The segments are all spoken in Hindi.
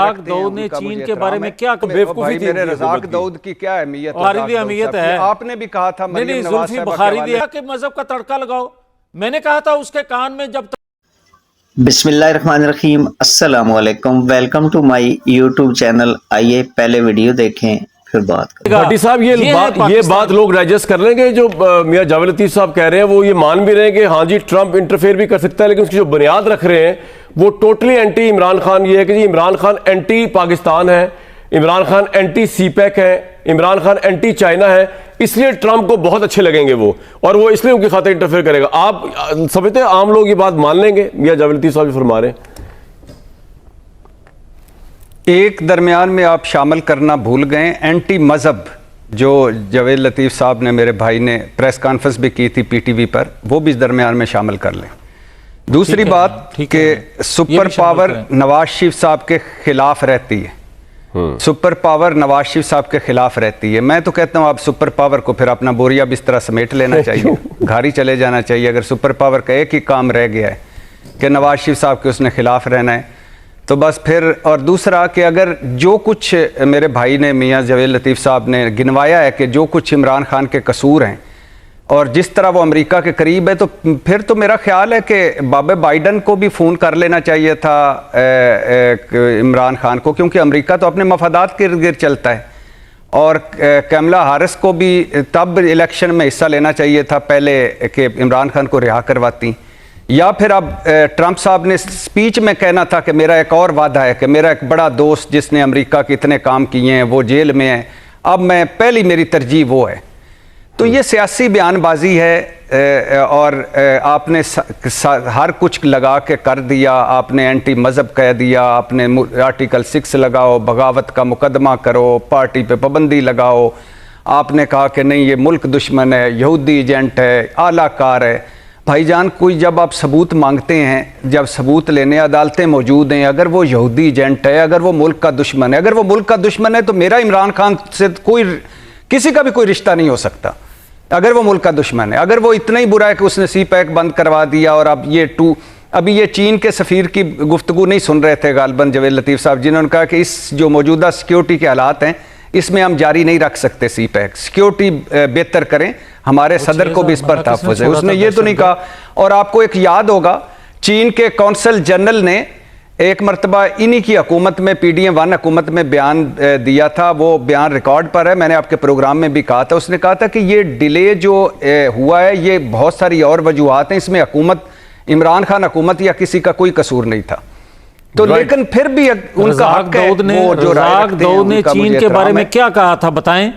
दाऊद ने चीन के बारे में क्या बेवकूफी थी? मेरे रज़ाक दाऊद की क्या अहमियत है? आपने भी कहा था नहीं, जुल्फी बुखारी दिया कि मजहब का तड़का लगाओ। मैंने कहा था उसके कान में जब बिस्मिल्लाहिर्रहमानिर्रहीम, अस्सलाम वालेकुम, welcome to my YouTube channel. आइए पहले वीडियो देखें फिर बात करें। भट्टी साहब ये बात लोग डाइजेस्ट कर लेंगे। जो मियां जावेद लतीफ साहब कह रहे हैं वो ये मान भी रहे हैं कि हाँ जी ट्रंप इंटरफेयर भी कर सकता है, लेकिन उसकी जो बुनियाद रख रहे हैं वो टोटली एंटी इमरान खान ये है कि जी इमरान खान एंटी पाकिस्तान है, इमरान खान एंटी सीपैक है, इमरान खान एंटी चाइना है, इसलिए ट्रंप को बहुत अच्छे लगेंगे वो, और वो इसलिए उनकी खातिर इंटरफेयर करेगा। आप समझते हैं आम लोग ये बात मान लेंगे? मियां जावेद लतीफ साहब फरमा रहे हैं। एक दरमियान में आप शामिल करना भूल गए एंटी मजहब, जो जावेद लतीफ़ साहब ने, मेरे भाई ने प्रेस कॉन्फ्रेंस भी की थी पीटीवी पर, वो भी इस दरमियान में शामिल कर लें। दूसरी बात कि सुपर पावर नवाज शरीफ साहब के खिलाफ रहती है, सुपर पावर नवाज शरीफ साहब के खिलाफ रहती है। मैं तो कहता हूँ आप सुपर पावर को फिर अपना बोरिया बिस्तरा समेट लेना चाहिए, घर ही चले जाना चाहिए। अगर सुपर पावर का एक ही काम रह गया है कि नवाज शरीफ साहब के उसने खिलाफ रहना है तो बस फिर। और दूसरा कि अगर जो कुछ मेरे भाई ने, मियां जावेद लतीफ़ साहब ने गिनवाया है कि जो कुछ इमरान खान के कसूर हैं और जिस तरह वो अमेरिका के करीब है, तो फिर तो मेरा ख्याल है कि बाबे बाइडन को भी फ़ोन कर लेना चाहिए था इमरान खान को, क्योंकि अमेरिका तो अपने मफादात के इर्द गिर्द चलता है। और कैमला हारिस को भी तब इलेक्शन में हिस्सा लेना चाहिए था पहले कि इमरान खान को रिहा करवाती। या फिर अब ट्रंप साहब ने स्पीच में कहना था कि मेरा एक और वादा है कि मेरा एक बड़ा दोस्त जिसने अमेरिका के इतने काम किए हैं वो जेल में है, अब मैं पहली मेरी तरजीह वो है। तो ये सियासी बयानबाजी है और आपने हर कुछ लगा के कर दिया। आपने एंटी मज़हब कह दिया, आपने आर्टिकल 6 लगाओ, बगावत का मुकदमा करो, पार्टी पे पाबंदी लगाओ। आपने कहा कि नहीं ये मुल्क दुश्मन है, यहूदी एजेंट है, आलाकार है। भाईजान, कोई जब आप सबूत मांगते हैं, जब सबूत लेने अदालतें मौजूद हैं, अगर वो यहूदी एजेंट है, अगर वो मुल्क का दुश्मन है, अगर वो मुल्क का दुश्मन है तो मेरा इमरान खान से कोई किसी का भी कोई रिश्ता नहीं हो सकता। अगर वो मुल्क का दुश्मन है, अगर वो इतना ही बुरा है कि उसने सी पैक बंद करवा दिया। और अब अभी ये चीन के सफ़ीर की गुफ्तगू नहीं सुन रहे थे गालबन जावेद लतीफ़ साहब, जिन्होंने कहा कि इस जो मौजूदा सिक्योरिटी के हालात हैं इसमें हम जारी नहीं रख सकते सी पैक, सिक्योरिटी बेहतर करें, हमारे सदर को भी इस पर तहफ़्फ़ुज़ है। उसने ये तो नहीं कहा। और आपको एक याद होगा, चीन के कौंसल जनरल ने एक मरतबा इन्हीं की हुकूमत में, PDM-1 हुकूमत में बयान दिया था, वो बयान रिकॉर्ड पर है, मैंने आपके प्रोग्राम में भी कहा था। उसने कहा था कि ये डिले जो हुआ है ये बहुत सारी और वजूहात हैं, इसमें हुकूमत, इमरान खान हुकूमत या किसी का कोई कसूर नहीं था। तो लेकिन फिर भी उनका हक है। दाऊद ने चीन के बारे में क्या कहा था बताएं?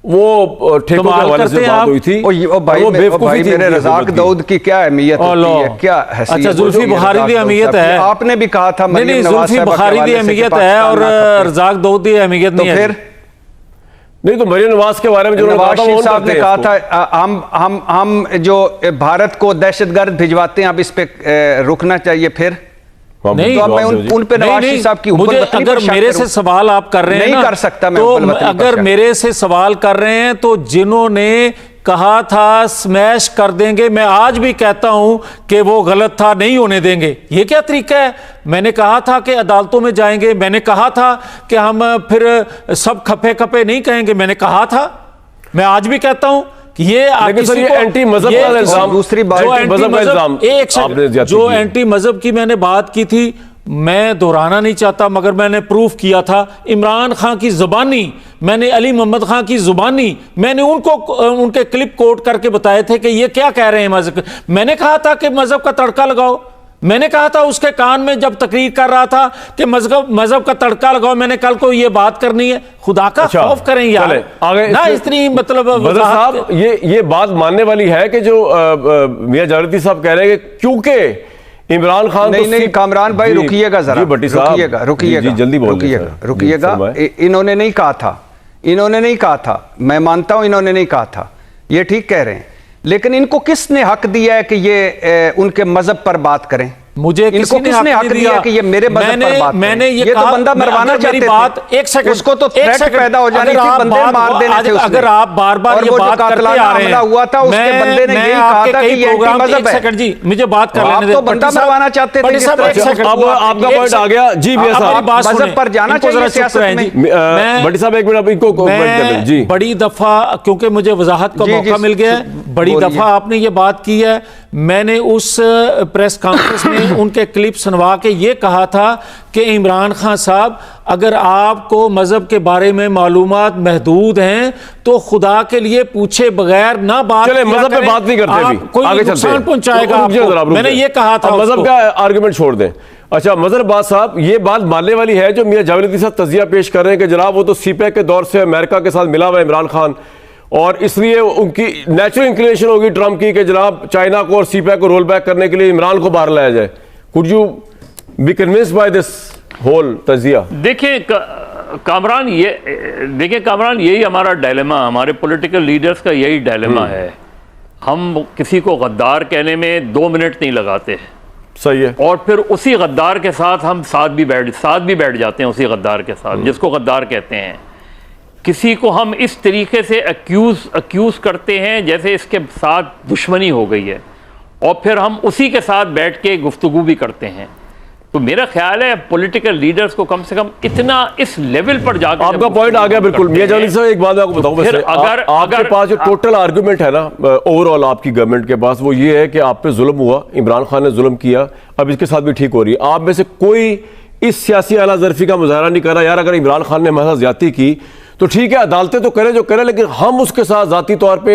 वो ठेकों के हवाले से बात हुई थी। वो भाई मेरे रज़ाक दाऊद की क्या अहमियत है, क्या हैसियत? अच्छा, जुल्फी बुखारी दी अहमियत है, आपने भी कहा था। नहीं, जुल्फी बुखारी दी अहमियत है और रज़ाक दाऊद की अहमियत नहीं है। फिर नहीं तो मरियम नवाज के बारे में जो नवाज शरीफ साहब ने कहा था हम जो भारत को दहशतगर्द भिजवाते हैं अब इस पे रुकना चाहिए। फिर नहीं, तो मैं उन पे नवाज शरीफ साहब की मुझे अगर मेरे से सवाल आप कर रहे हैं नहीं कर सकता मैं, तो अगर मेरे से सवाल कर रहे हैं तो जिन्होंने कहा था स्मैश कर देंगे, मैं आज भी कहता हूं कि वो गलत था, नहीं होने देंगे। ये क्या तरीका है? मैंने कहा था कि अदालतों में जाएंगे, मैंने कहा था कि हम फिर सब खपे खपे नहीं कहेंगे, मैंने कहा था, मैं आज भी कहता हूं कि ये एंटी मजहब का इल्जाम। दूसरी बात जो एंटी मजहब की मैंने बात की थी, मैं दोहराना नहीं चाहता मगर मैंने प्रूफ किया था। इमरान खान की जुबानी, मैंने अली मोहम्मद खान की जुबानी, मैंने उनको उनके क्लिप कोट करके बताए थे कि ये क्या कह रहे हैं मजहब। मैंने कहा था कि मजहब का तड़का लगाओ, मैंने कहा था उसके कान में जब तकरीर कर रहा था कि मजहब का तड़का लगाओ। मैंने कल को ये बात करनी है, खुदा का खौफ करें यार ना, इतनी मतलब साहब ये बात मानने वाली है कि जो मियां जावेद साहब कह रहे हैं कि क्योंकि इमरान खान नहीं कामरान भाई रुकिएगा जरा, रुकिएगा जल्दी रुकिएगा। इन्होंने नहीं कहा था, इन्होंने नहीं कहा था, मैं मानता हूं इन्होंने नहीं कहा था, ये ठीक कह रहे हैं। लेकिन इनको किसने हक दिया है कि ये उनके मजहब पर बात करें? मुझे किसी ने किसने हक दिया कि ये मेरे मजहब पर बात मैंने ये तो बंदा मरवाना चाहते थे। एक सेकंड, उसको तो थ्रेट पैदा हो जानी थी, बंदे मार देने थे उसने। अगर आप बार-बार ये बात करते आ रहे हैं, हुआ था उसके बंदे ने यही कहा था कि ये एंटी मजहब है। एक सेकंड जी, मुझे बात कर लेने दें। तो बंदा मरवाना चाहते थे। अब आपका पॉइंट आ गया जी। भैया साहब मजहब पर जाना चाहिए सियासत में। भट्टी साहब एक मिनट इनको कमेंट कर लें जी। बड़ी दफा, क्योंकि मुझे वजाहत का मौका मिल गया है, बड़ी दफा आपने ये बात की है। मैंने उस प्रेस कॉन्फ्रेंस में उनके क्लिप सुनवा के ये कहा था कि इमरान खान साहब, अगर आपको मजहब के बारे में मालूमात महदूद हैं तो खुदा के लिए पूछे बगैर ना बात चले, मजहब पे बात नहीं करते अभी, कोई आगे नुकसान पहुंचाएगा आपको। मैंने ये कहा था। मजहब का आर्गुमेंट छोड़ दें। अच्छा मजहरबाज साहब, ये बात मानने वाली है जो मियां जावेद लतीफ साहब तजिया पेश कर रहे हैं कि जनाब वो तो सीपैक के दौर से अमेरिका के साथ मिला हुआ है इमरान खान, और इसलिए उनकी नेचुरल इंक्लिनेशन होगी ट्रंप की कि जनाब चाइना को और सीपैक को रोल बैक करने के लिए इमरान को बाहर लाया जाए। Could you be convinced by this whole तजिया? देखिए कामरान, यही हमारा डायलेमा, हमारे पॉलिटिकल लीडर्स का यही डायलेमा है। हम किसी को गद्दार कहने में 2 मिनट नहीं लगाते, सही है, और फिर उसी गद्दार के साथ हम साथ भी बैठ जाते हैं, उसी गद्दार के साथ जिसको गद्दार कहते हैं। किसी को हम इस तरीके से अक्यूज करते हैं जैसे इसके साथ दुश्मनी हो गई है, और फिर हम उसी के साथ बैठ के गुफ्तगू भी करते हैं। तो मेरा ख्याल है पॉलिटिकल लीडर्स को कम से कम इतना इस लेवल पर जाकर, आपका पॉइंट आ गया बिल्कुल। मियां जावेद साहब एक बात मैं आपको बताऊं, फिर अगर आपके पास जो टोटल आर्गुमेंट है ना ओवरऑल आपकी गवर्नमेंट के पास, वो ये है कि आप पे जुल्म हुआ, इमरान खान ने जुल्म किया, अब इसके साथ भी ठीक हो रही है। आप में से कोई इस सियासी आला ज़र्फी का मुजाहरा नहीं कर रहा यार अगर इमरान खान ने हमारे साथ ज्यादती की तो ठीक है, अदालतें तो करें जो करें, लेकिन हम उसके साथ जाती तौर पे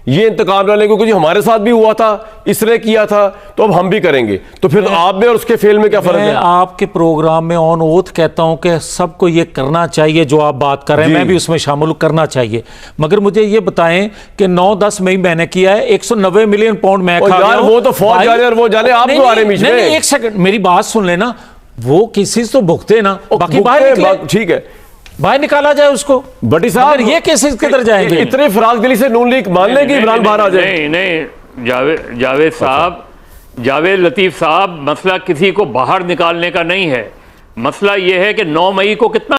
ये इंतकाम ना लें, क्योंकि हमारे साथ भी हुआ था, इसने किया था, तो अब हम भी करेंगे। तो फिर आप में और उसके फेल में क्या फर्क है? मैं आपके प्रोग्राम में ऑन ओथ कहता हूं कि सबको ये करना चाहिए जो आप बात कर रहे हैं, मैं भी उसमें शामिल करना चाहिए। मगर मुझे ये बताएं कि 9-10 मई मैंने किया है, 190 मिलियन पाउंड मैं खा गया हूं। वो तो फौज जा रहे और वो जाने, आप क्यों आ रहे बीच में? एक सेकंड मेरी बात सुन लेना, वो किसी से तो भुगते ना, बाकी बाहर ठीक है, बाहर निकाला जाए उसको। भट्टी साहब ये केसेस किधर जाएंगे? इतने फराग दिली से नून लीग मान ले कि इमरान बाहर आ जाए? नहीं, जावेद साहब, जावेद लतीफ साहब, मसला किसी को बाहर निकालने का नहीं है। मसला यह है कि 9 मई को कितना